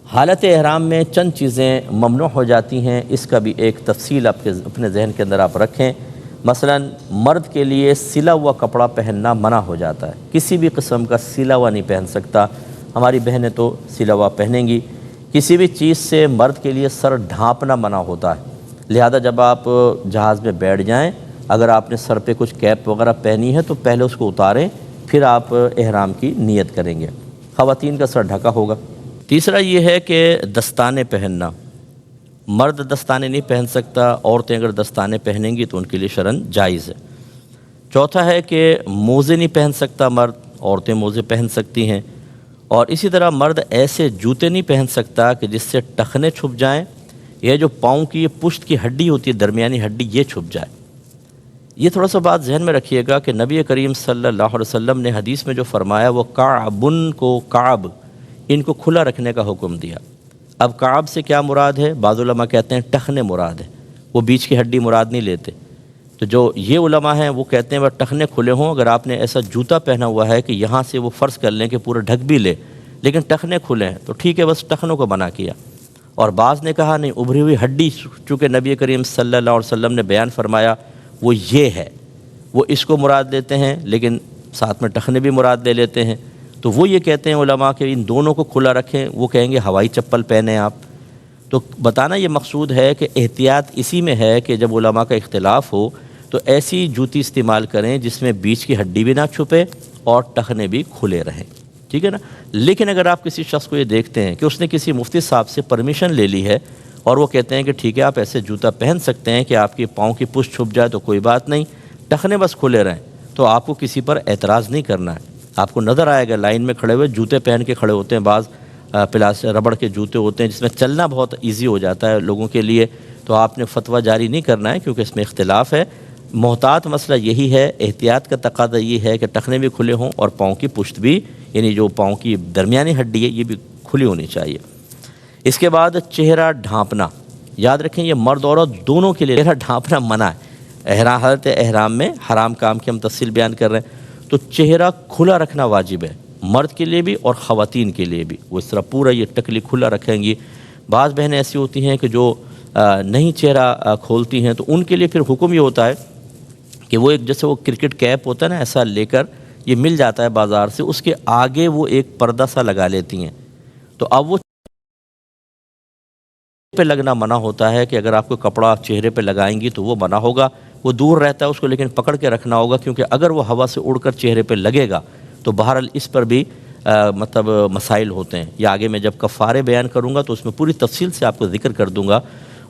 حالت احرام میں چند چیزیں ممنوع ہو جاتی ہیں، اس کا بھی ایک تفصیل آپ کے اپنے ذہن کے اندر آپ رکھیں۔ مثلا مرد کے لیے سلا ہوا کپڑا پہننا منع ہو جاتا ہے، کسی بھی قسم کا سلا ہوا نہیں پہن سکتا۔ ہماری بہنیں تو سلا ہوا پہنیں گی۔ کسی بھی چیز سے مرد کے لیے سر ڈھانپنا منع ہوتا ہے، لہذا جب آپ جہاز میں بیٹھ جائیں، اگر آپ نے سر پہ کچھ کیپ وغیرہ پہنی ہے تو پہلے اس کو اتاریں، پھر آپ احرام کی نیت کریں گے۔ خواتین کا سر ڈھکا ہوگا۔ تیسرا یہ ہے کہ دستانے پہننا، مرد دستانے نہیں پہن سکتا، عورتیں اگر دستانے پہنیں گی تو ان کے لیے شرعاً جائز ہے۔ چوتھا ہے کہ موزے نہیں پہن سکتا مرد، عورتیں موزے پہن سکتی ہیں۔ اور اسی طرح مرد ایسے جوتے نہیں پہن سکتا کہ جس سے ٹخنے چھپ جائیں، یہ جو پاؤں کی یہ پشت کی ہڈی ہوتی ہے، درمیانی ہڈی، یہ چھپ جائے۔ یہ تھوڑا سا بات ذہن میں رکھیے گا کہ نبی کریم صلی اللہ علیہ وسلم نے حدیث میں جو فرمایا وہ کعبن کو، کعب ان کو کھلا رکھنے کا حکم دیا۔ اب کعب سے کیا مراد ہے؟ بعض علماء کہتے ہیں ٹخنے مراد ہے، وہ بیچ کی ہڈی مراد نہیں لیتے۔ تو جو یہ علماء ہیں وہ کہتے ہیں وہ ٹخنے کھلے ہوں، اگر آپ نے ایسا جوتا پہنا ہوا ہے کہ یہاں سے وہ فرض کر لیں کہ پورا ڈھک بھی لے لیکن ٹخنے کھلے ہیں تو ٹھیک ہے، بس ٹخنوں کو منع کیا۔ اور بعض نے کہا نہیں، ابھری ہوئی ہڈی چونکہ نبی کریم صلی اللہ علیہ وسلم نے بیان فرمایا وہ یہ ہے، وہ اس کو مراد لیتے ہیں لیکن ساتھ میں ٹخنے بھی مراد لے لیتے ہیں۔ تو وہ یہ کہتے ہیں علماء کہ ان دونوں کو کھلا رکھیں، وہ کہیں گے ہوائی چپل پہنیں آپ۔ تو بتانا یہ مقصود ہے کہ احتیاط اسی میں ہے کہ جب علماء کا اختلاف ہو تو ایسی جوتی استعمال کریں جس میں بیچ کی ہڈی بھی نہ چھپے اور ٹخنے بھی کھلے رہیں، ٹھیک ہے نا۔ لیکن اگر آپ کسی شخص کو یہ دیکھتے ہیں کہ اس نے کسی مفتی صاحب سے پرمیشن لے لی ہے اور وہ کہتے ہیں کہ ٹھیک ہے آپ ایسے جوتا پہن سکتے ہیں کہ آپ کی پاؤں کی پشت چھپ جائے تو کوئی بات نہیں، ٹخنے بس کھلے رہیں، تو آپ کو کسی پر اعتراض نہیں کرنا ہے۔ آپ کو نظر آئے گا لائن میں کھڑے ہوئے جوتے پہن کے کھڑے ہوتے ہیں، بعض ربڑ کے جوتے ہوتے ہیں جس میں چلنا بہت ایزی ہو جاتا ہے لوگوں کے لیے، تو آپ نے فتویٰ جاری نہیں کرنا ہے کیونکہ اس میں اختلاف ہے۔ محتاط مسئلہ یہی ہے، احتیاط کا تقاضا یہ ہے کہ ٹخنے بھی کھلے ہوں اور پاؤں کی پشت بھی، یعنی جو پاؤں کی درمیانی ہڈی ہے یہ بھی کھلی ہونی چاہیے۔ اس کے بعد چہرہ ڈھانپنا، یاد رکھیں یہ مرد عورت دونوں کے لیے چہرہ ڈھانپنا منع ہے۔ حالت احرام میں حرام کام کی ہم تفصیل بیان کر رہے ہیں، تو چہرہ کھلا رکھنا واجب ہے، مرد کے لیے بھی اور خواتین کے لیے بھی۔ وہ اس طرح پورا یہ ٹکلی کھلا رکھیں گی۔ بعض بہنیں ایسی ہوتی ہیں کہ جو نہیں چہرہ کھولتی ہیں تو ان کے لیے پھر حکم یہ ہوتا ہے کہ وہ ایک جیسے وہ کرکٹ کیپ ہوتا ہے نا، ایسا لے کر یہ مل جاتا ہے بازار سے، اس کے آگے وہ ایک پردہ سا لگا لیتی ہیں۔ تو اب وہ پہ لگنا منع ہوتا ہے کہ اگر آپ کو کپڑا چہرے پہ لگائیں گی تو وہ منع ہوگا، وہ دور رہتا ہے اس کو لیکن پکڑ کے رکھنا ہوگا، کیونکہ اگر وہ ہوا سے اڑ کر چہرے پہ لگے گا تو بہرحال اس پر بھی مسائل ہوتے ہیں۔ یا آگے میں جب کفارے بیان کروں گا تو اس میں پوری تفصیل سے آپ کو ذکر کر دوں گا۔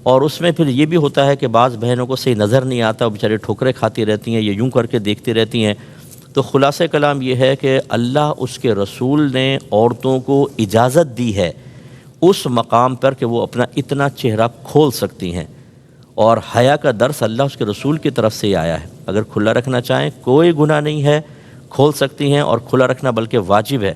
اور اس میں پھر یہ بھی ہوتا ہے کہ بعض بہنوں کو صحیح نظر نہیں آتا، وہ بیچارے ٹھوکریں کھاتی رہتی ہیں یا یوں کر کے دیکھتی رہتی ہیں۔ تو خلاصہ کلام یہ ہے کہ اللہ اس کے رسول نے عورتوں کو اجازت دی ہے اس مقام پر کہ وہ اپنا اتنا چہرہ کھول سکتی ہیں، اور حیا کا درس اللہ اس کے رسول کی طرف سے ہی آیا ہے۔ اگر کھلا رکھنا چاہیں کوئی گناہ نہیں ہے، کھول سکتی ہیں، اور کھلا رکھنا بلکہ واجب ہے،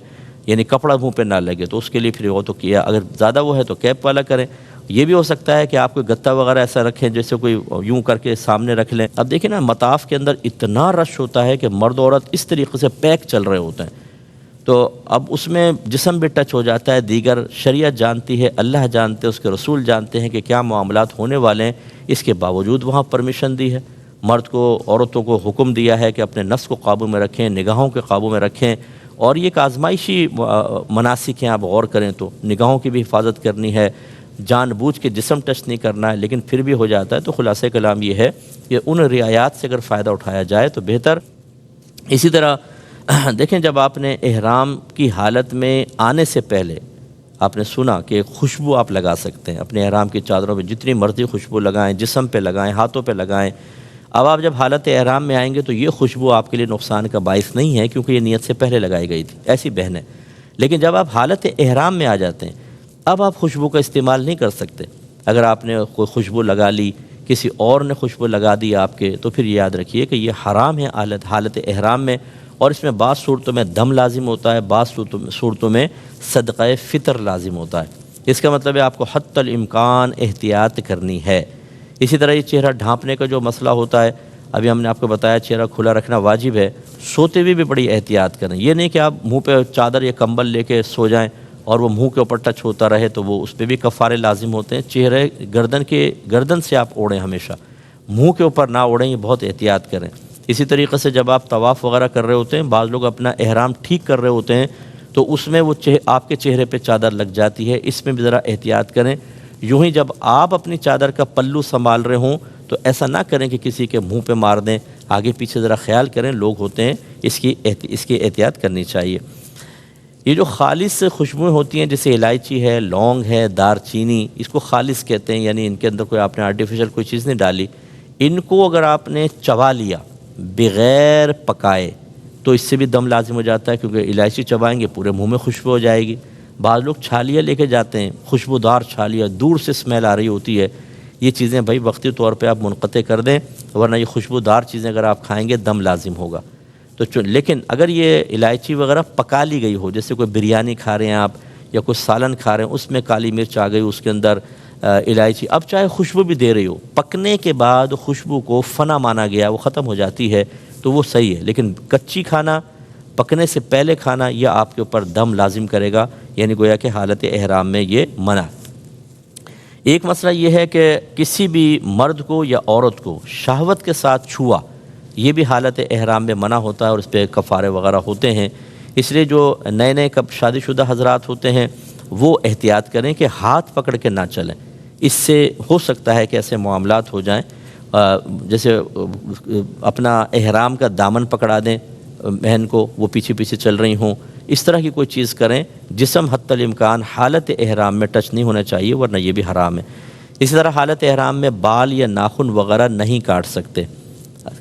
یعنی کپڑا منہ پہ نہ لگے تو اس کے لیے پھر وہ تو کیا، اگر زیادہ وہ ہے تو کیپ والا کریں۔ یہ بھی ہو سکتا ہے کہ آپ کوئی گتا وغیرہ ایسا رکھیں جیسے کوئی یوں کر کے سامنے رکھ لیں۔ اب دیکھیں نا مطاف کے اندر اتنا رش ہوتا ہے کہ مرد عورت اس طریقے سے پیک چل رہے ہوتے ہیں، تو اب اس میں جسم بھی ٹچ ہو جاتا ہے۔ دیگر شریعت جانتی ہے، اللہ جانتے ہیں، اس کے رسول جانتے ہیں کہ کیا معاملات ہونے والے ہیں، اس کے باوجود وہاں پرمیشن دی ہے۔ مرد کو، عورتوں کو حکم دیا ہے کہ اپنے نفس کو قابو میں رکھیں، نگاہوں کے قابو میں رکھیں، اور یہ ایک آزمائشی مناسک ہیں، آپ غور کریں تو نگاہوں کی بھی حفاظت کرنی ہے، جان بوجھ کے جسم ٹچ نہیں کرنا ہے، لیکن پھر بھی ہو جاتا ہے۔ تو خلاصہ کلام یہ ہے کہ ان رعایات سے اگر فائدہ اٹھایا جائے تو بہتر۔ اسی طرح دیکھیں جب آپ نے احرام کی حالت میں آنے سے پہلے آپ نے سنا کہ خوشبو آپ لگا سکتے ہیں، اپنے احرام کی چادروں پہ جتنی مرضی خوشبو لگائیں، جسم پہ لگائیں، ہاتھوں پہ لگائیں۔ اب آپ جب حالت احرام میں آئیں گے تو یہ خوشبو آپ کے لیے نقصان کا باعث نہیں ہے کیونکہ یہ نیت سے پہلے لگائی گئی تھی، ایسی بہنیں۔ لیکن جب آپ حالت احرام میں آ جاتے ہیں اب آپ خوشبو کا استعمال نہیں کر سکتے۔ اگر آپ نے کوئی خوشبو لگا لی، کسی اور نے خوشبو لگا دی آپ کے، تو پھر یاد رکھیے کہ یہ حرام ہے حالت احرام میں، اور اس میں بعض صورتوں میں دم لازم ہوتا ہے، بعض صورتوں میں صدقہ فطر لازم ہوتا ہے۔ اس کا مطلب ہے آپ کو حتی الامکان احتیاط کرنی ہے۔ اسی طرح یہ چہرہ ڈھانپنے کا جو مسئلہ ہوتا ہے، ابھی ہم نے آپ کو بتایا چہرہ کھلا رکھنا واجب ہے، سوتے ہوئے بھی بڑی احتیاط کریں۔ یہ نہیں کہ آپ منہ پہ چادر یا کمبل لے کے سو جائیں اور وہ منہ کے اوپر ٹچ ہوتا رہے تو وہ اس پہ بھی کفارے لازم ہوتے ہیں۔ چہرے گردن سے آپ اوڑھیں، ہمیشہ منہ کے اوپر نہ اوڑھیں، یہ بہت احتیاط کریں۔ اسی طریقے سے جب آپ طواف وغیرہ کر رہے ہوتے ہیں، بعض لوگ اپنا احرام ٹھیک کر رہے ہوتے ہیں تو اس میں وہ آپ کے چہرے پہ چادر لگ جاتی ہے، اس میں بھی ذرا احتیاط کریں۔ یوں ہی جب آپ اپنی چادر کا پلو سنبھال رہے ہوں تو ایسا نہ کریں کہ کسی کے منہ پہ مار دیں، آگے پیچھے ذرا خیال کریں، لوگ ہوتے ہیں، اس کی احتیاط کرنی چاہیے۔ یہ جو خالص خوشبوئیں ہوتی ہیں جیسے الائچی ہے، لونگ ہے، دار چینی، اس کو خالص کہتے ہیں، یعنی ان کے اندر کوئی آپ نے آرٹیفیشل کوئی چیز نہیں ڈالی۔ ان کو اگر آپ نے چبا لیا بغیر پکائے تو اس سے بھی دم لازم ہو جاتا ہے، کیونکہ الائچی چبائیں گے پورے منہ میں خوشبو ہو جائے گی۔ بعض لوگ چھالیاں لے کے جاتے ہیں، خوشبودار چھالیاں، دور سے اسمیل آ رہی ہوتی ہے۔ یہ چیزیں بھائی وقتی طور پہ آپ منقطع کر دیں، ورنہ یہ خوشبودار چیزیں اگر آپ کھائیں گے دم لازم ہوگا۔ تو لیکن اگر یہ الائچی وغیرہ پکا لی گئی ہو، جیسے کوئی بریانی کھا رہے ہیں آپ یا کوئی سالن کھا رہے ہیں، اس میں کالی مرچ آ گئی، اس کے اندر الائچی، اب چاہے خوشبو بھی دے رہی ہو، پکنے کے بعد خوشبو کو فنا مانا گیا، وہ ختم ہو جاتی ہے تو وہ صحیح ہے، لیکن کچی کھانا، پکنے سے پہلے کھانا، یہ آپ کے اوپر دم لازم کرے گا، یعنی گویا کہ حالت احرام میں یہ منع۔ ایک مسئلہ یہ ہے کہ کسی بھی مرد کو یا عورت کو شہوت کے ساتھ چھوا، یہ بھی حالت احرام میں منع ہوتا ہے اور اس پہ کفارے وغیرہ ہوتے ہیں۔ اس لیے جو نئے شادی شدہ حضرات ہوتے ہیں وہ احتیاط کریں کہ ہاتھ پکڑ کے نہ چلیں، اس سے ہو سکتا ہے کہ ایسے معاملات ہو جائیں، جیسے اپنا احرام کا دامن پکڑا دیں بہن کو، وہ پیچھے پیچھے چل رہی ہوں، اس طرح کی کوئی چیز کریں۔ جسم حتی الامکان حالت احرام میں ٹچ نہیں ہونا چاہیے، ورنہ یہ بھی حرام ہے۔ اسی طرح حالت احرام میں بال یا ناخن وغیرہ نہیں کاٹ سکتے،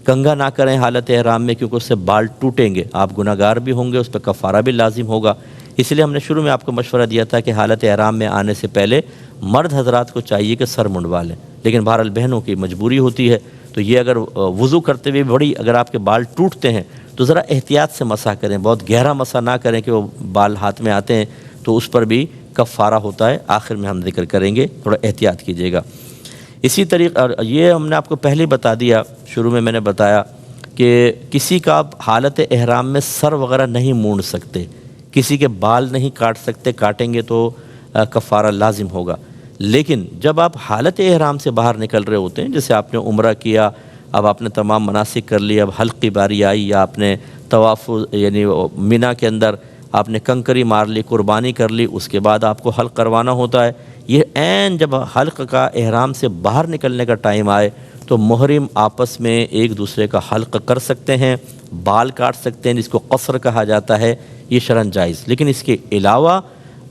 کنگھا نہ کریں حالت احرام میں، کیونکہ اس سے بال ٹوٹیں گے، آپ گناہ گار بھی ہوں گے، اس پہ کفارہ بھی لازم ہوگا۔ اس لیے ہم نے شروع میں آپ کو مشورہ دیا تھا کہ حالت احرام میں آنے سے پہلے مرد حضرات کو چاہیے کہ سر منڈوا لیں، لیکن بہرحال بہنوں کی مجبوری ہوتی ہے، تو یہ اگر وضو کرتے ہوئے اگر آپ کے بال ٹوٹتے ہیں تو ذرا احتیاط سے مسح کریں، بہت گہرا مسح نہ کریں کہ وہ بال ہاتھ میں آتے ہیں، تو اس پر بھی کفارہ ہوتا ہے، آخر میں ہم ذکر کریں گے، تھوڑا احتیاط کیجیے گا۔ اسی طریقہ یہ ہم نے آپ کو پہلے بتا دیا، شروع میں نے بتایا کہ کسی کا آپ حالت احرام میں سر وغیرہ نہیں مونڈ سکتے، کسی کے بال نہیں کاٹ سکتے، کاٹیں گے تو کفارہ لازم ہوگا۔ لیکن جب آپ حالت احرام سے باہر نکل رہے ہوتے ہیں، جیسے آپ نے عمرہ کیا، اب آپ نے تمام مناسک کر لی، اب حلق کی باری آئی، یا آپ نے طواف یعنی مینا کے اندر آپ نے کنکری مار لی، قربانی کر لی، اس کے بعد آپ کو حلق کروانا ہوتا ہے، یہ عین جب حلق کا احرام سے باہر نکلنے کا ٹائم آئے تو محرم آپس میں ایک دوسرے کا حلق کر سکتے ہیں، بال کاٹ سکتے ہیں، جس کو قصر کہا جاتا ہے، یہ شرعاً جائز۔ لیکن اس کے علاوہ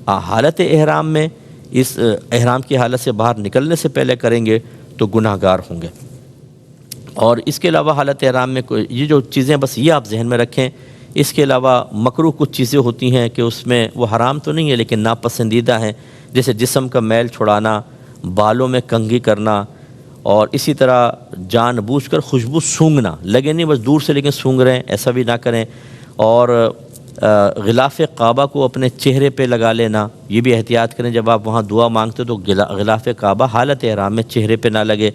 حالت احرام میں، اس احرام کی حالت سے باہر نکلنے سے پہلے کریں گے تو گناہ گار ہوں گے۔ اور اس کے علاوہ حالت احرام میں یہ جو چیزیں، بس یہ آپ ذہن میں رکھیں، اس کے علاوہ مکروہ کچھ چیزیں ہوتی ہیں کہ اس میں وہ حرام تو نہیں ہے لیکن ناپسندیدہ ہیں، جیسے جسم کا میل چھڑانا، بالوں میں کنگھی کرنا، اور اسی طرح جان بوجھ کر خوشبو سونگھنا، لگے نہیں بس دور سے لیکن سونگھ رہے ہیں، ایسا بھی نہ کریں۔ اور غلاف کعبہ کو اپنے چہرے پہ لگا لینا، یہ بھی احتیاط کریں، جب آپ وہاں دعا مانگتے تو غلاف کعبہ حالت احرام میں چہرے پہ نہ لگے۔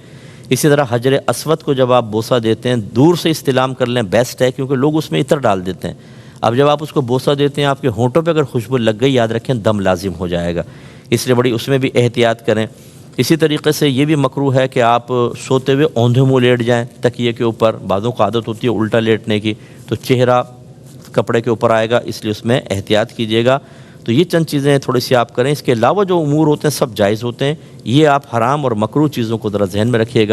اسی طرح حجر اسود کو جب آپ بوسہ دیتے ہیں دور سے استلام کر لیں، بیسٹ ہے، کیونکہ لوگ اس میں عطر ڈال دیتے ہیں۔ اب جب آپ اس کو بوسہ دیتے ہیں، آپ کے ہونٹوں پہ اگر خوشبو لگ گئی، یاد رکھیں دم لازم ہو جائے گا، اس لیے اس میں بھی احتیاط کریں۔ اسی طریقے سے یہ بھی مکروہ ہے کہ آپ سوتے ہوئے اوندھے منہ لیٹ جائیں تکیے کے اوپر، بعضوں کو عادت ہوتی ہے الٹا لیٹنے کی، تو چہرہ کپڑے کے اوپر آئے گا، اس لیے اس میں احتیاط کیجیے گا۔ تو یہ چند چیزیں تھوڑی سی آپ کریں، اس کے علاوہ جو امور ہوتے ہیں سب جائز ہوتے ہیں، یہ آپ حرام اور مکروہ چیزوں کو ذرا ذہن میں رکھیے گا۔